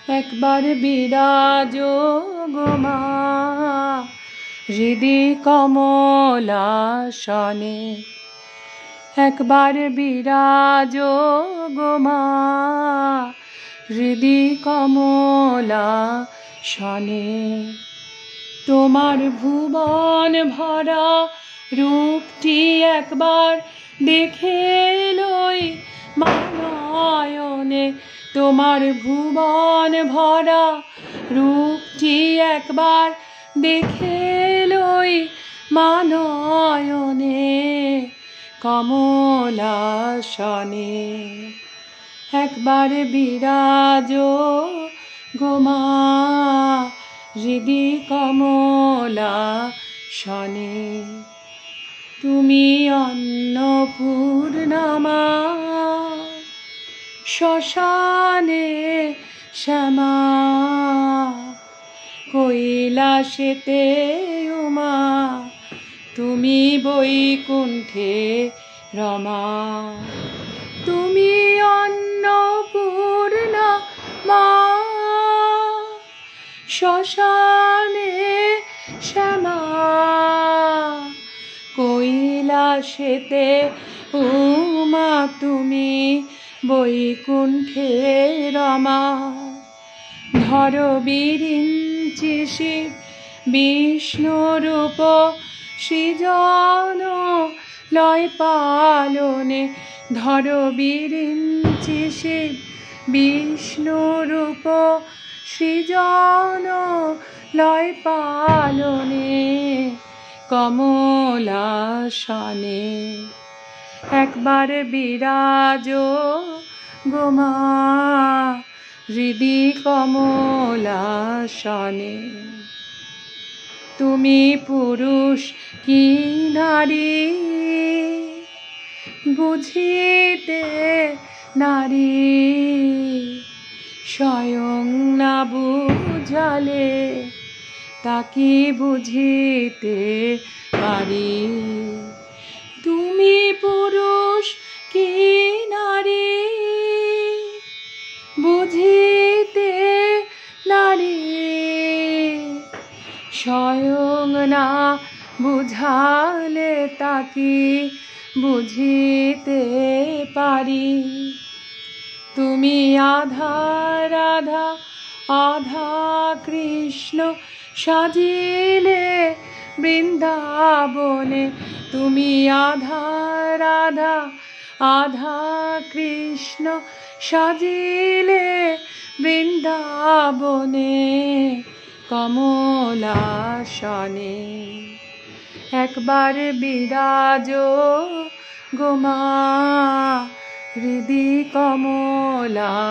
একবার বিরাজ গো মা হৃদি কমলাসনে, একবার বিরাজ গো মা হৃদি কমলাসনে। তোমার ভুবন ভরা রূপটি একবার দেখে লই মা নয়নে, তোমার ভুবন ভরা রূপটি একবার দেখে লই মা নয়নে কমলাসনে। একবার বিরাজ গো মা হৃদি কমলাসনে। তুমি অন্নপূর্ণা মা শ্মশানে শ্যামা, কৈলাসেতে উমা, তুমি বৈকুণ্ঠে রমা। তুমি অন্নপূর্ণা মা শ্মশানে শ্যামা, কৈলাসেতে উমা, তুমি বৈকুণ্ঠে রমা। ধর বিরিঞ্চি শিব বিষ্ণুরূপ সৃজন লয় পালনে, ধর বিরিঞ্চি শিব বিষ্ণুরূপ সৃজন লয় পালনে কমলাসনে। একবার বিরাজ গো মা হৃদি কমলাসনে। তুমি পুরুষ কি নারী বুঝিতে নারী, স্বয়ং না বুঝালে তাকি বুঝিতে পারি। তুমি পুরুষ কি নারী বুঝিতে নারী, স্বয়ং না বুঝালে তাকি বুঝিতে পারি। তুমি আধা রাধা আধা কৃষ্ণ সাজিলে বৃন্দাবনে, তুমি আধা রাধা আধা কৃষ্ণ সাজিলে বৃন্দাবনে কমলাসনে। একবার বিরাজ গো মা হৃদি কমলাসনে।